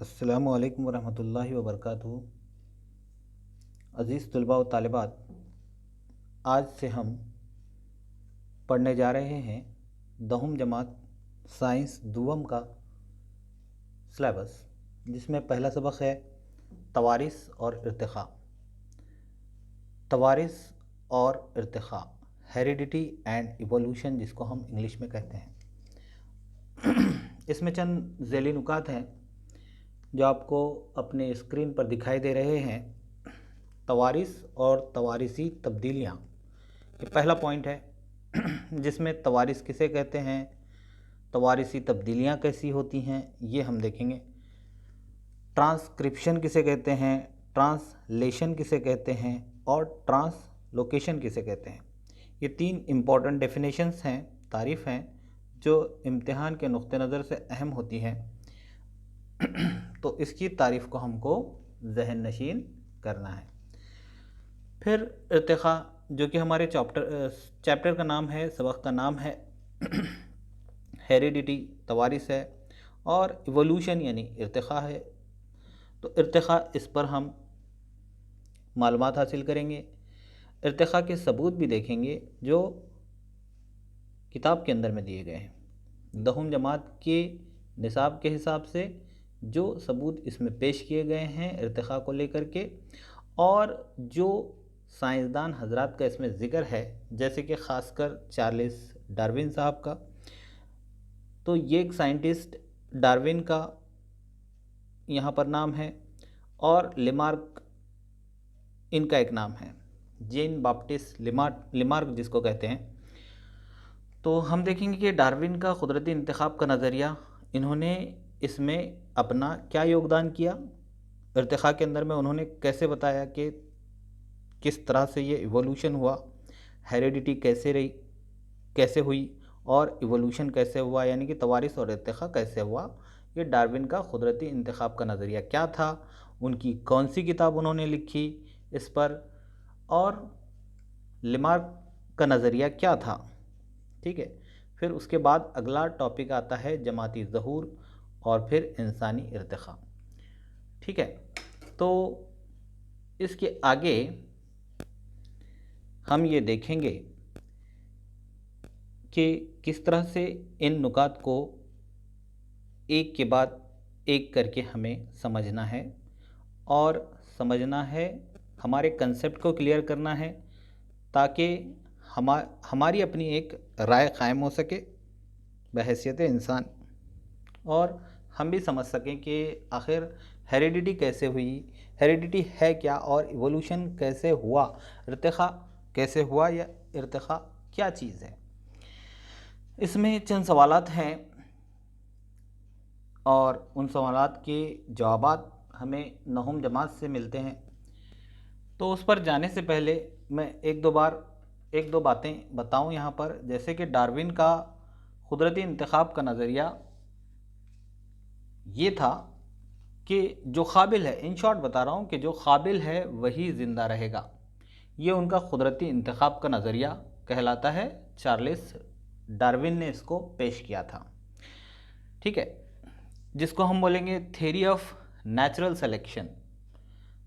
अस्सलामु अलैकुम वरहमतुल्लाहि वबरकातुहू। अज़ीज़ तलबा व तालिबात, आज से हम पढ़ने जा रहे हैं दहम जमात साइंस दुवम का सिलेबस, जिसमें पहला सबक है तवारिस और इर्तिक़ा। तवारिस और इर्तिक़ा, हेरिडिटी एंड इवोल्यूशन, जिसको हम इंग्लिश में कहते हैं। इसमें चंद ज़ैली नुकात हैं जो आपको अपने स्क्रीन पर दिखाई दे रहे हैं। तवारिस और तवारिसी तब्दीलियाँ, ये पहला पॉइंट है, जिसमें तवारिस किसे कहते हैं, तवारिसी तब्दीलियाँ कैसी होती हैं, ये हम देखेंगे। ट्रांसक्रिप्शन किसे कहते हैं, ट्रांसलेशन किसे कहते हैं और ट्रांसलोकेशन किसे कहते हैं। ये तीन इम्पॉर्टेंट डेफिनेशंस हैं, तारीफ़ हैं, जो इम्तिहान के नुक्ते नज़र से अहम होती हैं। तो इसकी तारीफ़ को हमको ज़हन नशीन करना है। फिर इर्तिक़ा, जो कि हमारे चैप्टर का नाम है, सबक का नाम है हेरिडिटी, तवारिस है, और इवोल्यूशन यानी इर्तिक़ा है। तो इर्तिक़ा, इस पर हम मालूमात हासिल करेंगे। इर्तिक़ा के सबूत भी देखेंगे जो किताब के अंदर में दिए गए हैं। दहम जमात के निसाब के हिसाब से जो सबूत इसमें पेश किए गए हैं इर्तिक़ा को लेकर के, और जो साइंसदान हजरात का इसमें ज़िक्र है, जैसे कि ख़ासकर चार्ल्स डार्विन साहब का। तो ये एक साइंटिस्ट डार्विन का यहाँ पर नाम है, और लेमार्क इनका एक नाम है, जेन बाप्टिस्ट लेमार्क जिसको कहते हैं। तो हम देखेंगे कि डार्विन का कुदरती इंतखाब का नज़रिया, इन्होंने इसमें अपना क्या योगदान किया। इर्तिक़ा के अंदर में उन्होंने कैसे बताया कि किस तरह से ये इवोल्यूशन हुआ, हेरिडिटी कैसे हुई और इवोल्यूशन कैसे हुआ, यानी कि तवारिस और इर्तिक़ा कैसे हुआ। ये डार्विन का कुदरती इंतखाब का नज़रिया क्या था, उनकी कौन सी किताब उन्होंने लिखी इस पर, और लेमार्क का नज़रिया क्या था। ठीक है। फिर उसके बाद अगला टॉपिक आता है जमाती ज़हूर और फिर इंसानी इर्तिक़ा। ठीक है। तो इसके आगे हम ये देखेंगे कि किस तरह से इन नुकात को एक के बाद एक करके हमें समझना है, और समझना है, हमारे कंसेप्ट को क्लियर करना है, ताकि हमारी अपनी एक राय कायम हो सके बहैसियत इंसान, और हम भी समझ सकें कि आखिर हेरिडिटी कैसे हुई, हेरिडिटी है क्या, और इवोल्यूशन कैसे हुआ, इर्तिक़ा कैसे हुआ, या इर्तिक़ा क्या चीज़ है। इसमें चंद सवालात हैं, और उन सवालात के जवाबात हमें नहुम जमात से मिलते हैं। तो उस पर जाने से पहले मैं एक दो बातें बताऊं यहाँ पर, जैसे कि डार्विन का कुदरती इंतखाब का नज़रिया ये था कि जो काबिल है, इन शॉर्ट बता रहा हूँ, कि जो काबिल है वही ज़िंदा रहेगा। ये उनका कुदरती इंतखाब का नज़रिया कहलाता है। चार्ल्स डार्विन ने इसको पेश किया था। ठीक है। जिसको हम बोलेंगे theory of natural selection,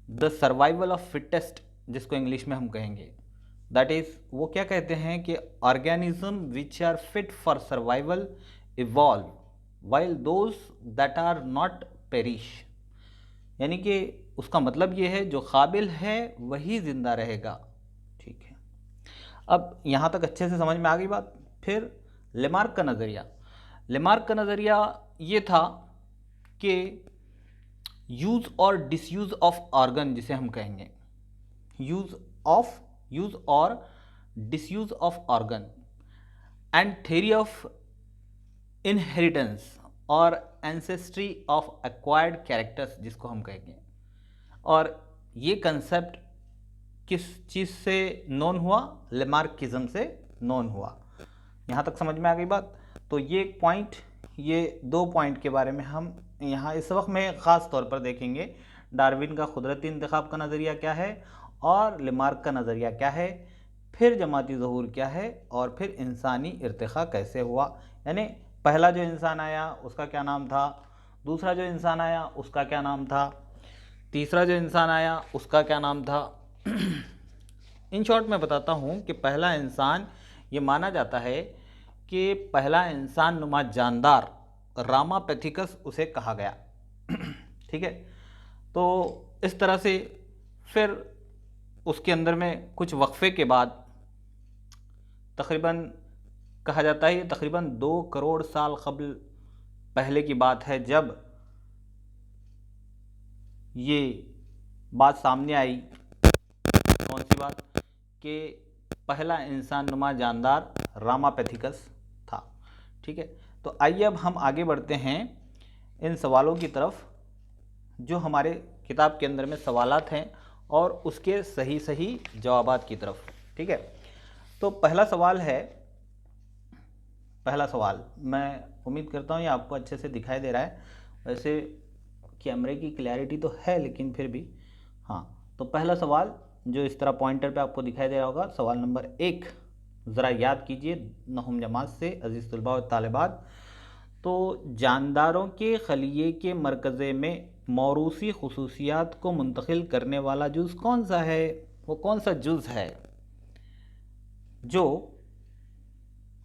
the survival of fittest, जिसको इंग्लिश में हम कहेंगे। दैट इज़, वो क्या कहते हैं कि organism which are fit for survival evolve while those that are not perish. यानी कि उसका मतलब ये है, जो काबिल है वही ज़िंदा रहेगा। ठीक है। अब यहाँ तक अच्छे से समझ में आ गई बात। फिर लेमार्क का नज़रिया, लेमार्क का नज़रिया ये था कि यूज़ और डिसयूज़ ऑफ ऑर्गन, जिसे हम कहेंगे यूज़ और disuse of organ, and theory of inheritance और एंसेस्ट्री ऑफ एक्वायर्ड कैरेक्टर्स, जिसको हम कहेंगे। और ये कंसेप्ट किस चीज़ से नोन हुआ, लेमार्किज्म से नोन हुआ। यहाँ तक समझ में आ गई बात। तो ये एक पॉइंट, ये दो पॉइंट के बारे में हम यहाँ इस वक्त में ख़ास तौर पर देखेंगे। डार्विन का कुदरती इंतखाब का नज़रिया क्या है, और लेमार्क का नज़रिया क्या है, फिर जमाती ज़हूर क्या है, और फिर इंसानी इर्तिक़ा कैसे हुआ। यानी पहला जो इंसान आया उसका क्या नाम था, दूसरा जो इंसान आया उसका क्या नाम था, तीसरा जो इंसान आया उसका क्या नाम था। इन शॉर्ट मैं बताता हूँ कि पहला इंसान, ये माना जाता है कि पहला इंसान नुमा जानदार रामापेथिकस उसे कहा गया। ठीक है, तो इस तरह से फिर उसके अंदर में कुछ वक्फे के बाद तकरीबन कहा जाता है ये तकरीबन 2 करोड़ साल कबल पहले की बात है, जब ये बात सामने आई। कौन सी बात? कि पहला इंसान नुमा जानदार रामापेथिकस था। ठीक है, तो आइए अब हम आगे बढ़ते हैं इन सवालों की तरफ जो हमारे किताब के अंदर में सवालात हैं और उसके सही सही जवाबात की तरफ। ठीक है, तो पहला सवाल मैं उम्मीद करता हूँ ये आपको अच्छे से दिखाई दे रहा है। वैसे कैमरे की क्लैरिटी तो है लेकिन फिर भी हाँ। तो पहला सवाल जो इस तरह पॉइंटर पे आपको दिखाई दे रहा होगा, सवाल नंबर 1, ज़रा याद कीजिए नहुम जमात से अजीज़ तलबा और तालिबात। तो जानदारों के खलिए के मरकज़े में मौरूसी खुसूसियात को मुंतकिल करने वाला जुज़ कौन सा है? वो कौन सा जुज़ है जो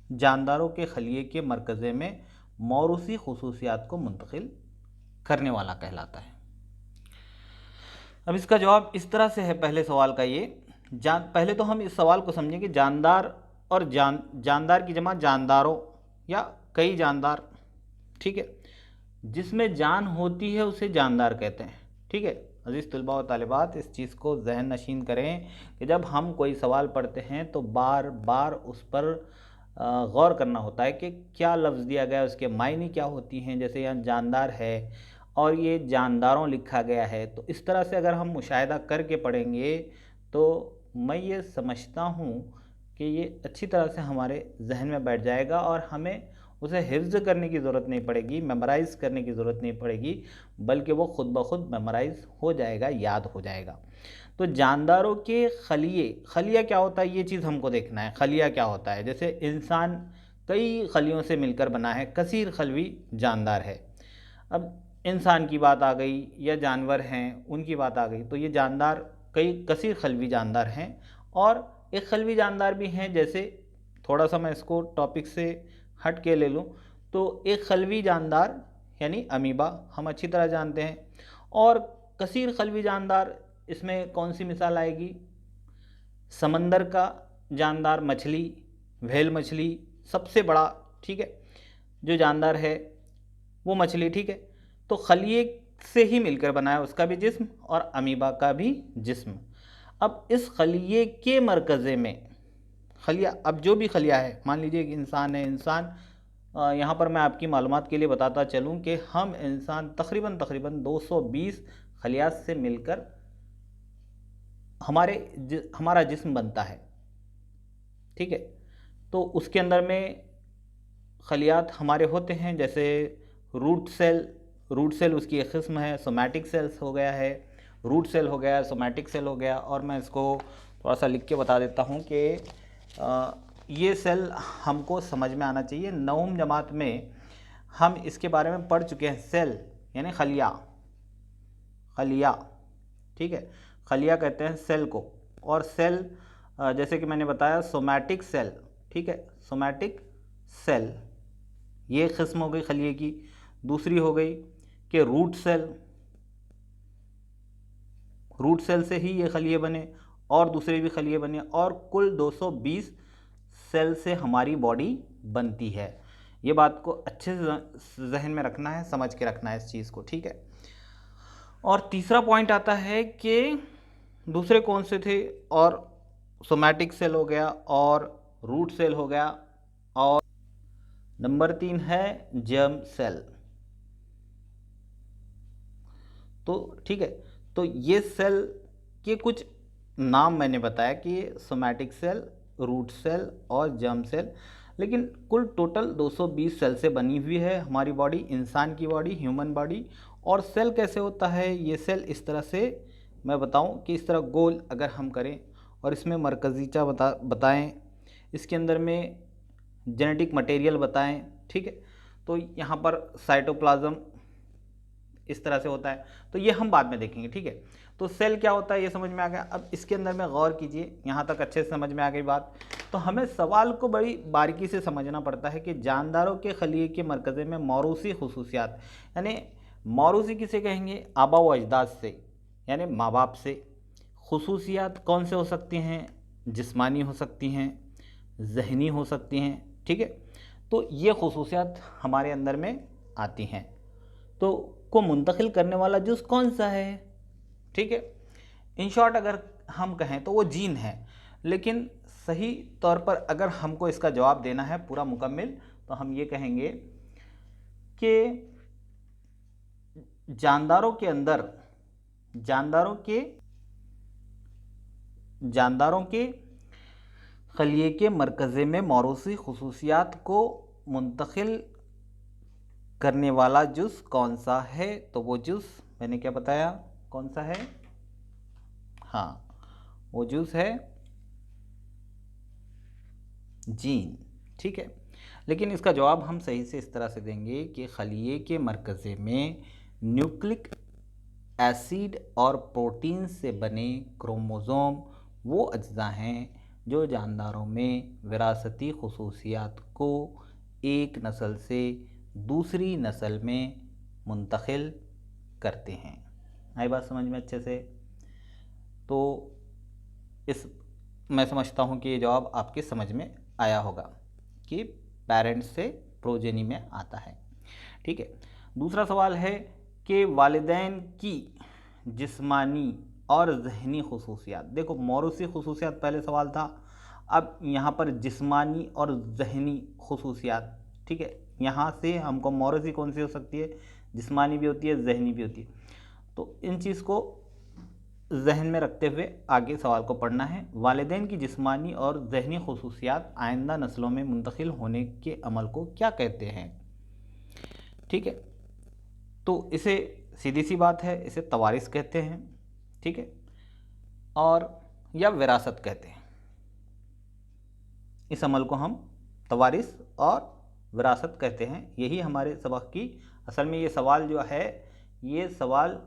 जानदारों के खलिए के मरकज़े में मौरूसी खुसूसियात को मुंतकिल करने वाला कहलाता है? अब इसका जवाब इस तरह से है पहले सवाल का ये। पहले तो हम इस सवाल को समझेंगे, जानदार और जानदार की जमा जानदारों या कई जानदार। ठीक है, जिसमें जान होती है उसे जानदार कहते हैं। ठीक है अजीज़ तलबा और तालिबात, इस चीज़ को जहन नशीन करें कि जब हम कोई सवाल पढ़ते हैं तो बार बार उस पर गौर करना होता है कि क्या लफ्ज़ दिया गया है, उसके मायने क्या होती हैं। जैसे यहाँ जानदार है और ये जानदारों लिखा गया है, तो इस तरह से अगर हम मुशाहिदा करके पढ़ेंगे तो मैं ये समझता हूँ कि ये अच्छी तरह से हमारे जहन में बैठ जाएगा और हमें उसे हिफ्ज़ करने की ज़रूरत नहीं पड़ेगी, मेमोराइज़ करने की ज़रूरत नहीं पड़ेगी, बल्कि वो ख़ुद ब खुद मेमोराइज़ हो जाएगा, याद हो जाएगा। तो जानदारों के खलिया क्या होता है ये चीज़ हमको देखना है। खलिया क्या होता है? जैसे इंसान कई खलियों से मिलकर बना है, कसीर खलवी जानदार है। अब इंसान की बात आ गई या जानवर हैं उनकी बात आ गई, तो ये जानदार कई कसीर खलवी जानदार हैं। और एक खलवी जानदार भी हैं, जैसे थोड़ा सा मैं इसको टॉपिक से हट के ले लूँ तो एक खलवी जानदार यानी अमीबा हम अच्छी तरह जानते हैं। और कसीर खलवी जानदार, इसमें कौन सी मिसाल आएगी? समंदर का जानदार मछली, व्हेल मछली सबसे बड़ा, ठीक है, जो जानदार है वो मछली। ठीक है, तो खलिए से ही मिलकर बना है उसका भी जिस्म और अमीबा का भी जिस्म। अब इस खलिए के मरकज़े में खलिया, अब जो भी खलिया है, मान लीजिए कि इंसान है, इंसान यहाँ पर मैं आपकी मालूमात के लिए बताता चलूँ कि हम इंसान तकरीबन 220 खलियात से मिलकर हमारा जिस्म बनता है। ठीक है, तो उसके अंदर में खलियात हमारे होते हैं, जैसे रूट सेल उसकी एक किस्म है, सोमैटिक सेल्स हो गया है, रूट सेल हो गया, सोमैटिक सेल हो गया। और मैं इसको थोड़ा सा लिख के बता देता हूँ कि ये सेल हमको समझ में आना चाहिए। नवम जमात में हम इसके बारे में पढ़ चुके हैं। सेल यानी खलिया, ठीक है, खलिया कहते हैं सेल को। और सेल जैसे कि मैंने बताया सोमैटिक सेल, ठीक है, सोमैटिक सेल ये किस्म हो गई खलिए की। दूसरी हो गई कि रूट सेल से ही ये खलिए बने और दूसरे भी खलिए बने, और कुल 220 सेल से हमारी बॉडी बनती है। ये बात को अच्छे से जहन में रखना है, समझ के रखना है इस चीज़ को। ठीक है, और तीसरा पॉइंट आता है कि दूसरे कौन से थे, और सोमैटिक सेल हो गया और रूट सेल हो गया, और नंबर 3 है जर्म सेल। तो ठीक है, तो ये सेल के कुछ नाम मैंने बताया कि सोमैटिक सेल, रूट सेल और जर्म सेल, लेकिन कुल टोटल 220 सेल से बनी हुई है हमारी बॉडी, इंसान की बॉडी, ह्यूमन बॉडी। और सेल कैसे होता है? ये सेल इस तरह से मैं बताऊं कि इस तरह गोल अगर हम करें और इसमें मरकज़ीचा बताएं, इसके अंदर में जेनेटिक मटेरियल बताएं, ठीक है, तो यहाँ पर साइटोप्लाज्म इस तरह से होता है, तो ये हम बाद में देखेंगे, ठीक है। तो सेल क्या होता है ये समझ में आ गया। अब इसके अंदर में गौर कीजिए, यहाँ तक अच्छे से समझ में आ गई बात। तो हमें सवाल को बड़ी बारीकी से समझना पड़ता है कि जानदारों के खलिए के मरकज़े में मौरूसी खुसूसियात, यानी मौरूसी किसे कहेंगे, आबा व अजदाद से, यानी माँ बाप से। खुसूसियात कौन से हो सकती हैं, जिस्मानी हो सकती हैं, ज़हनी हो सकती हैं, ठीक है। तो ये खुसूसियात हमारे अंदर में आती हैं। तो को मुंतकिल करने वाला जुज़ कौन सा है, ठीक है। इन शॉर्ट अगर हम कहें तो वो जीन है, लेकिन सही तौर पर अगर हमको इसका जवाब देना है पूरा मुकम्मिल, तो हम ये कहेंगे कि जानदारों के अंदर जानदारों के खलिए के मरकज़े में मौरूसी खुसूसियात को मुंतकिल करने वाला जुज़ कौन सा है, तो वो जुज़ मैंने क्या बताया कौन सा है, हाँ वो जुज़ है जीन, ठीक है। लेकिन इसका जवाब हम सही से इस तरह से देंगे कि खलिए के मरकज़े में न्यूक्लिक एसिड और प्रोटीन से बने क्रोमोज़ोम वो अज्जा हैं जो जानदारों में विरासती खुसूसियात को एक नस्ल से दूसरी नस्ल में मुंतकिल करते हैं। आई बात समझ में अच्छे से। तो इस मैं समझता हूँ कि ये जवाब आपके समझ में आया होगा कि पेरेंट्स से प्रोजेनी में आता है, ठीक है। दूसरा सवाल है कि वालिदैन की जिस्मानी और ज़हनी खुसूसियात। देखो मौरूसी खुसूसियात पहले सवाल था, अब यहाँ पर जिस्मानी और ज़हनी खुसूसियात, ठीक है। यहाँ से हमको मौरूसी कौन सी हो सकती है, जिस्मानी भी होती है, ज़हनी भी होती है। तो इन चीज़ को जहन में रखते हुए आगे सवाल को पढ़ना है। वालिदैन की जिस्मानी और ज़हनी खुसूसियात आइंदा नस्लों में मुंतकिल होने के अमल को क्या कहते हैं, ठीक है। तो इसे सीधी सी बात है, इसे तवारिस कहते हैं, ठीक है, और या विरासत कहते हैं। इस अमल को हम तवारिस और विरासत कहते हैं। यही हमारे सबक की असल में ये सवाल जो है, ये सवाल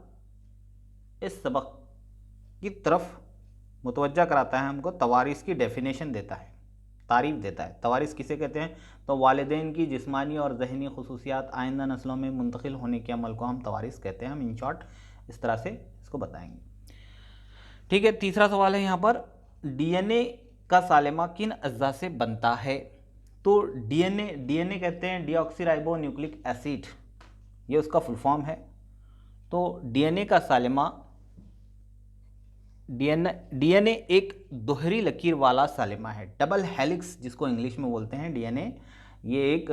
इस सबक की तरफ मुतवज्जा कराता है, हमको तवारिस की डेफिनेशन देता है, तारीफ़ देता है। तवारिस किसे कहते हैं, तो वालिदैन की जिस्मानी और ज़हनी खुसूसियात आइंदा नस्लों में मुंतकिल होने के अमल को हम तवारिस कहते हैं। हम इन शॉर्ट इस तरह से इसको बताएंगे, ठीक है। तीसरा सवाल है यहाँ पर, डीएनए का सालिमा किन अज्जा से बनता है। तो डीएनए कहते हैं डीऑक्सीराइबो न्यूक्लिक एसिड, ये उसका फुल फॉर्म है। तो डीएनए का सालिमा, डीएनए एक दोहरी लकीर वाला सालिमा है, डबल हेलिक्स जिसको इंग्लिश में बोलते हैं डीएनए। ये एक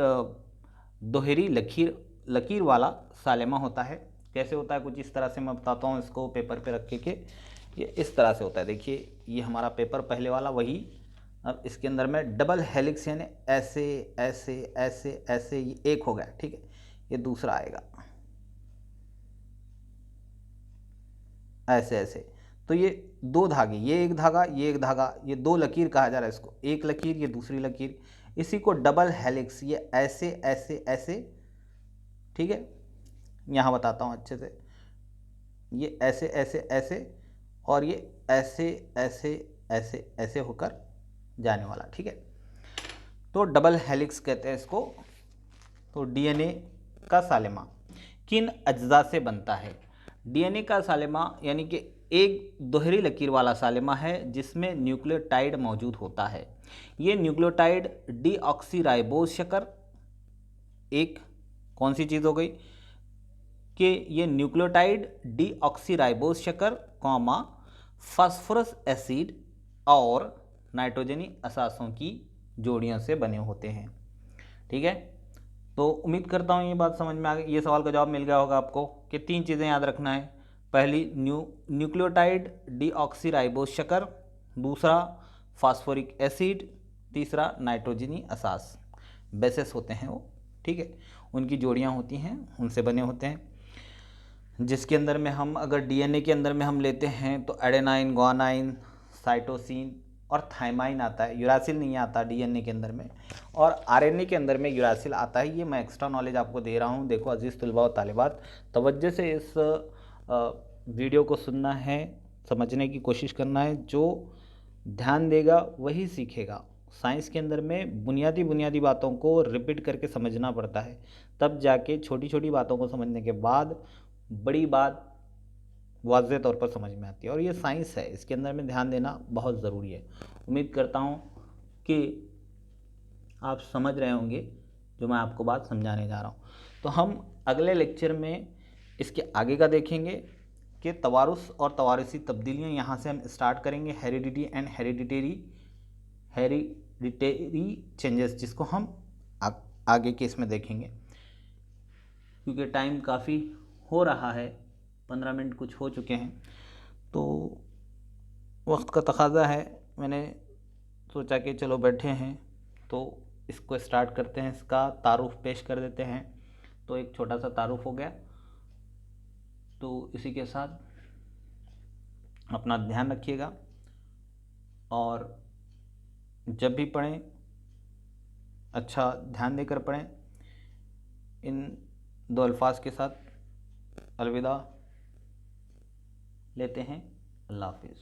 दोहरी लकीर वाला सालिमा होता है। कैसे होता है कुछ इस तरह से मैं बताता हूँ इसको पेपर पे रख के ये इस तरह से होता है। देखिए ये हमारा पेपर पहले वाला वही, अब इसके अंदर में डबल हेलिक्स यानी ऐसे ऐसे ऐसे ऐसे, ये एक हो गया, ठीक है। ये दूसरा आएगा ऐसे ऐसे, तो ये दो धागे, ये एक धागा ये एक धागा, ये दो लकीर कहा जा रहा है इसको, एक लकीर ये दूसरी लकीर, इसी को डबल हेलिक्स, ये ऐसे ऐसे ऐसे, ठीक है। यहाँ बताता हूँ अच्छे से, ये ऐसे ऐसे ऐसे और ये ऐसे ऐसे ऐसे ऐसे होकर जाने वाला, ठीक है। तो डबल हेलिक्स कहते हैं इसको। तो डीएनए का सालिमा किन अज्जा से बनता है। डीएनए का सालिमा यानी कि एक दोहरी लकीर वाला सालिमा है जिसमें न्यूक्लियोटाइड मौजूद होता है। ये न्यूक्लियोटाइड डीऑक्सीराइबोज शक्कर, एक कौन सी चीज़ हो गई कि ये न्यूक्लियोटाइड डीऑक्सीराइबोज शक्कर कॉमा फास्फोरस एसिड और नाइट्रोजनी असासों की जोड़ियों से बने होते हैं, ठीक है। तो उम्मीद करता हूँ ये बात समझ में आ गई, ये सवाल का जवाब मिल गया होगा आपको कि तीन चीज़ें याद रखना है। पहली न्यूक्लियोटाइड डीऑक्सीराइबोज शक्कर, दूसरा फास्फोरिक एसिड, तीसरा नाइट्रोजनी असास, बेसेस होते हैं वो, ठीक है। उनकी जोड़ियाँ होती हैं, उनसे बने होते हैं। जिसके अंदर में हम अगर डीएनए के अंदर में हम लेते हैं तो एडेनाइन, ग्वानाइन, साइटोसिन, और थाइमाइन आता है, यूरासिल नहीं आता डीएनए के अंदर में, और आरएनए के अंदर में यूरासिल आता है। ये मैं एक्स्ट्रा नॉलेज आपको दे रहा हूँ। देखो अजीज़ तलबा व तालिबात, तवज्जो से इस वीडियो को सुनना है, समझने की कोशिश करना है। जो ध्यान देगा वही सीखेगा। साइंस के अंदर में बुनियादी बुनियादी बातों को रिपीट करके समझना पड़ता है, तब जाके छोटी छोटी बातों को समझने के बाद बड़ी बात वाज़ेह तौर पर समझ में आती है। और ये साइंस है, इसके अंदर में ध्यान देना बहुत ज़रूरी है। उम्मीद करता हूँ कि आप समझ रहे होंगे जो मैं आपको बात समझाने जा रहा हूँ। तो हम अगले लेक्चर में इसके आगे का देखेंगे कि तवारुस और तवारिसी तब्दीलियाँ। यहाँ से हम स्टार्ट करेंगे हेरिडिटी एंड हेरिडिटेरी चेंजेस, जिसको हम आगे के इसमें देखेंगे। क्योंकि टाइम काफ़ी हो रहा है, 15 मिनट कुछ हो चुके हैं, तो वक्त का तकाज़ा है। मैंने सोचा कि चलो बैठे हैं तो इसको स्टार्ट करते हैं, इसका तारुफ पेश कर देते हैं। तो एक छोटा सा तारुफ हो गया। तो इसी के साथ अपना ध्यान रखिएगा, और जब भी पढ़ें अच्छा ध्यान देकर पढ़ें। इन दो अल्फाज के साथ अलविदा लेते हैं। अल्लाह हाफिज़।